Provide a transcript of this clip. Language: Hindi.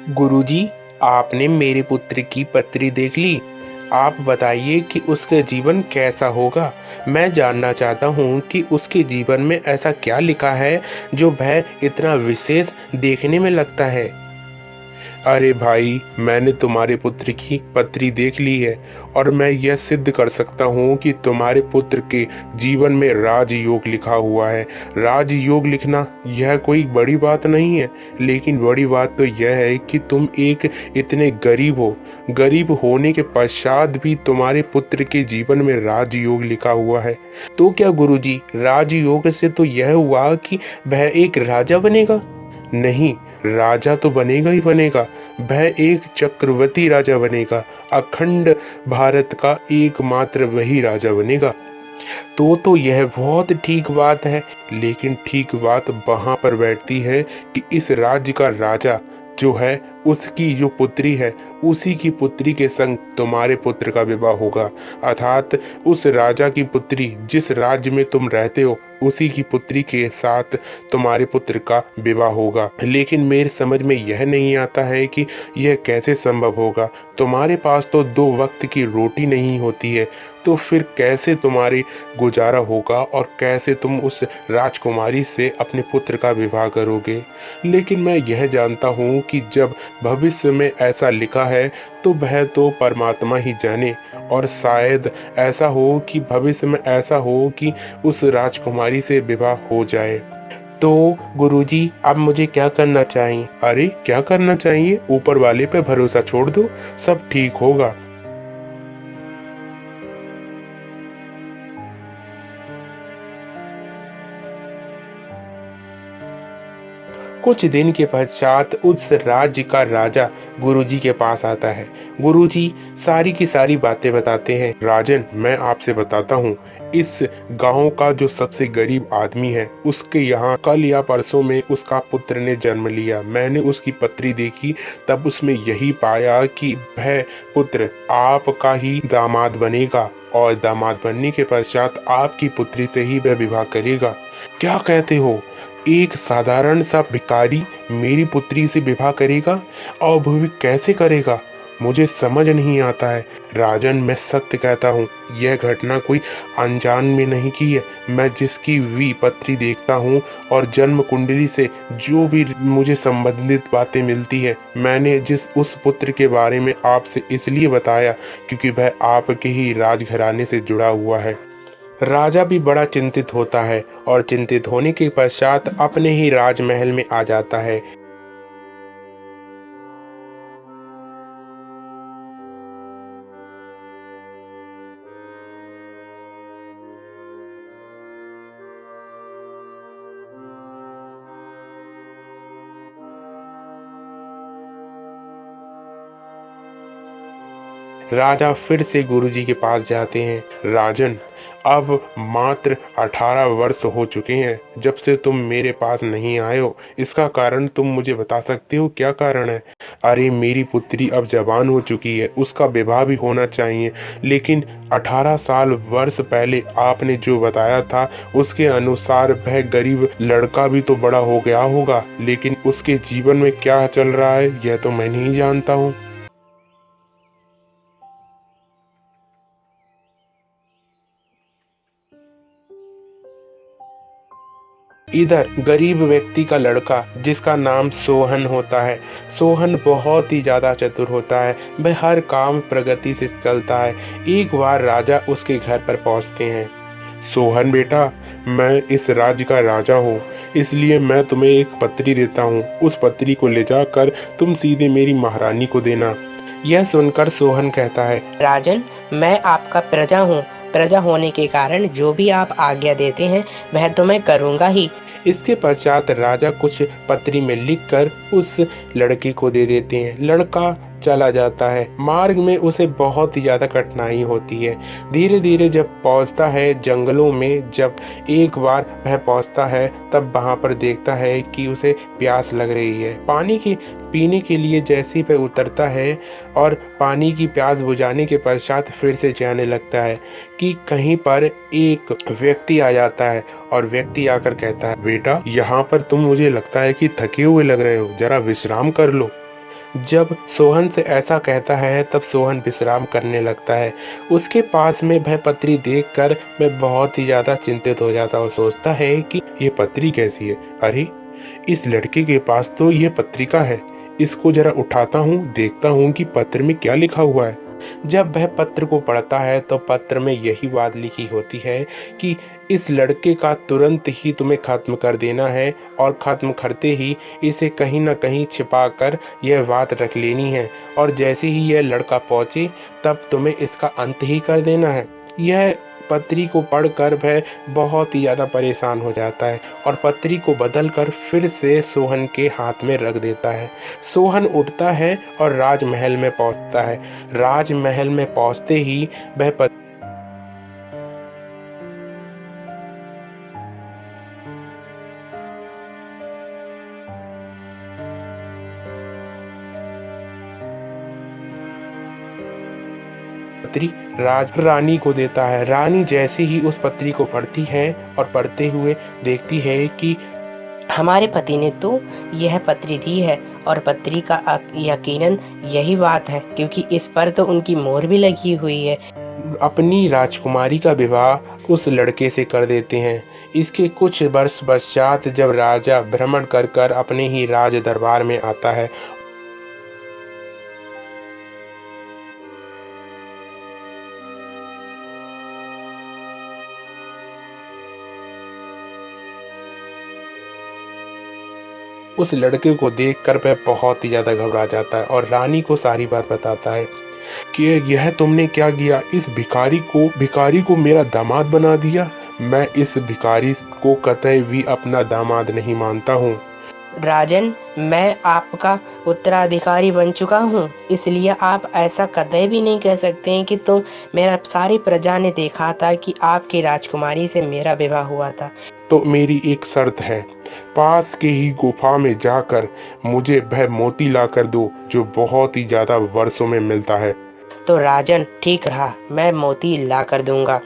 गुरुजी, आपने मेरे पुत्र की पत्री देख ली। आप बताइए कि उसका जीवन कैसा होगा। मैं जानना चाहता हूँ कि उसके जीवन में ऐसा क्या लिखा है जो वह इतना विशेष देखने में लगता है। अरे भाई, मैंने तुम्हारे पुत्र की पत्री देख ली है और मैं यह सिद्ध कर सकता हूँ कि तुम्हारे पुत्र के जीवन में राजयोग लिखा हुआ है। राजयोग लिखना यह कोई बड़ी बात नहीं है, लेकिन बड़ी बात तो यह है कि तुम एक इतने गरीब हो। गरीब होने के पश्चात भी तुम्हारे पुत्र के जीवन में राजयोग लिखा हुआ है। तो क्या गुरुजी, राजयोग से तो यह हुआ कि वह एक राजा बनेगा? नहीं, राजा तो बनेगा ही बनेगा। वह एक चक्रवर्ती राजा बनेगा। अखंड भारत का एकमात्र वही राजा बनेगा। तो यह बहुत ठीक बात है, लेकिन ठीक बात वहां पर बैठती है कि इस राज्य का राजा जो है, उसकी जो पुत्री है, उसी की पुत्री के संग तुम्हारे पुत्र का विवाह होगा। अर्थात उस राजा की पुत्री, जिस राज्य में तुम रहते हो, उसी की पुत्री के साथ तुम्हारे पुत्र का विवाह होगा। लेकिन मेरे समझ में यह नहीं आता है कि यह कैसे संभव होगा। तुम्हारे पास तो 2 वक्त की रोटी नहीं होती है, तो फिर कैसे तुम्हारी गुजारा होगा और कैसे तुम उस राजकुमारी से अपने पुत्र का विवाह करोगे। लेकिन मैं यह जानता हूँ कि जब भविष्य में ऐसा लिखा है तो वह तो परमात्मा ही जाने, और शायद ऐसा हो कि भविष्य में ऐसा हो कि उस राजकुमारी से विवाह हो जाए। तो गुरुजी, अब मुझे क्या करना चाहिए? अरे क्या करना चाहिए? ऊपर वाले पे भरोसा छोड़ दो, सब ठीक होगा। कुछ दिन के पश्चात उस राज्य का राजा गुरुजी के पास आता है। गुरुजी सारी की सारी बातें बताते हैं। राजन, मैं आपसे बताता हूँ, इस गांव का जो सबसे गरीब आदमी है, उसके यहाँ कल या परसों में उसका पुत्र ने जन्म लिया। मैंने उसकी पत्री देखी, तब उसमें यही पाया कि वह पुत्र आपका ही दामाद बनेगा और दामाद बनने के पश्चात आपकी पुत्री से ही वह विवाह करेगा। क्या कहते हो? एक साधारण सा भिखारी मेरी पुत्री से विवाह करेगा? और वो भी कैसे करेगा? मुझे समझ नहीं आता है। राजन, मैं सत्य कहता हूँ, यह घटना कोई अनजान में नहीं की है। मैं जिसकी भी पत्री देखता हूँ और जन्म कुंडली से जो भी मुझे संबंधित बातें मिलती है, मैंने जिस उस पुत्र के बारे में आपसे इसलिए बताया क्योंकि वह आपके ही राजघराने से जुड़ा हुआ है। राजा भी बड़ा चिंतित होता है और चिंतित होने के पश्चात अपने ही राजमहल में आ जाता है। राजा फिर से गुरुजी के पास जाते हैं। राजन, अब मात्र 18 वर्ष हो चुके हैं जब से तुम मेरे पास नहीं आए हो। इसका कारण तुम मुझे बता सकते हो? क्या कारण है? अरे, मेरी पुत्री अब जवान हो चुकी है, उसका विवाह भी होना चाहिए। लेकिन 18 साल वर्ष पहले आपने जो बताया था, उसके अनुसार वह गरीब लड़का भी तो बड़ा हो गया होगा, लेकिन उसके जीवन में क्या चल रहा है यह तो मैं नहीं जानता हूँ। इधर गरीब व्यक्ति का लड़का, जिसका नाम सोहन होता है, सोहन बहुत ही ज्यादा चतुर होता है। वह हर काम प्रगति से चलता है। एक बार राजा उसके घर पर पहुंचते हैं। सोहन बेटा, मैं इस राज्य का राजा हूँ, इसलिए मैं तुम्हें एक पत्री देता हूँ। उस पत्री को ले जाकर तुम सीधे मेरी महारानी को देना। यह सुनकर सोहन कहता है, राजन, मैं आपका प्रजा हूँ। प्रजा होने के कारण जो भी आप आज्ञा देते हैं वह तो मैं करूँगा ही। इसके पश्चात राजा कुछ पत्री में लिखकर उस लड़के को दे देते हैं। लड़का चला जाता है। मार्ग में उसे बहुत ही ज्यादा कठिनाई होती है। धीरे धीरे जब पहुंचता है जंगलों में, जब एक बार वह पहुंचता है, तब वहां पर देखता है कि उसे प्यास लग रही है। पानी की पीने के लिए जैसे ही वह उतरता है और पानी की प्यास बुझाने के पश्चात फिर से जाने लगता है कि कहीं पर एक व्यक्ति आ जाता है और व्यक्ति आकर कहता है, बेटा, यहाँ पर तुम मुझे लगता है कि थके हुए लग रहे हो, जरा विश्राम कर लो। जब सोहन से ऐसा कहता है तब सोहन विश्राम करने लगता है। उसके पास में वह पत्री देखकर वह बहुत ही ज़्यादा चिंतित हो जाता है और सोचता है कि ये पत्री कैसी है? अरे! इस लड़के के पास तो ये पत्रिका है। इसको ज़रा उठाता हूँ, देखता हूँ कि पत्र में क्या लिखा हुआ है। जब वह पत्र को पढ़ता है तो पत्र में यही बात लिखी होती है कि इस लड़के का तुरंत ही तुम्हें खत्म कर देना है और खत्म करते ही इसे कहीं न कहीं छिपाकर यह बात रख लेनी है और जैसे ही यह लड़का पहुँचे तब तुम्हें इसका अंत ही कर देना है। यह पत्री को पढ़कर वह बहुत ही ज़्यादा परेशान हो जाता है और पत्री को बदलकर फिर से सोहन के हाथ में रख देता है। सोहन उठता है और राजमहल में पहुँचता है। राजमहल में पहुँचते ही वह पत्री राज रानी को देता है। रानी जैसे ही उस पत्री को पढ़ती है और पढ़ते हुए देखती है कि हमारे पति ने तो यह पत्री दी है और पत्री का यकीनन यही बात है, क्योंकि इस पर तो उनकी मोहर भी लगी हुई है। अपनी राजकुमारी का विवाह उस लड़के से कर देते हैं। इसके कुछ वर्ष पश्चात जब राजा भ्रमण कर कर अपने ही राज दरबार में आता है, उस लड़के को देखकर वह बहुत ही ज़्यादा घबरा जाता है और रानी को सारी बात बताता है कि यह तुमने क्या किया? इस भिखारी को मेरा दामाद बना दिया। मैं इस भिखारी को कतई भी अपना दामाद नहीं मानता हूँ। राजन, मैं आपका उत्तराधिकारी बन चुका हूँ, इसलिए आप ऐसा कतई भी नहीं कह सकते हैं कि तुम मेरा सारी प्रजा ने देखा था कि आपकी राजकुमारी से मेरा विवाह हुआ था। तो मेरी एक शर्त है, पास के ही गुफा में जाकर मुझे वह मोती लाकर दो जो बहुत ही ज्यादा वर्षों में मिलता है। तो राजन, ठीक रहा, मैं मोती ला कर दूंगा।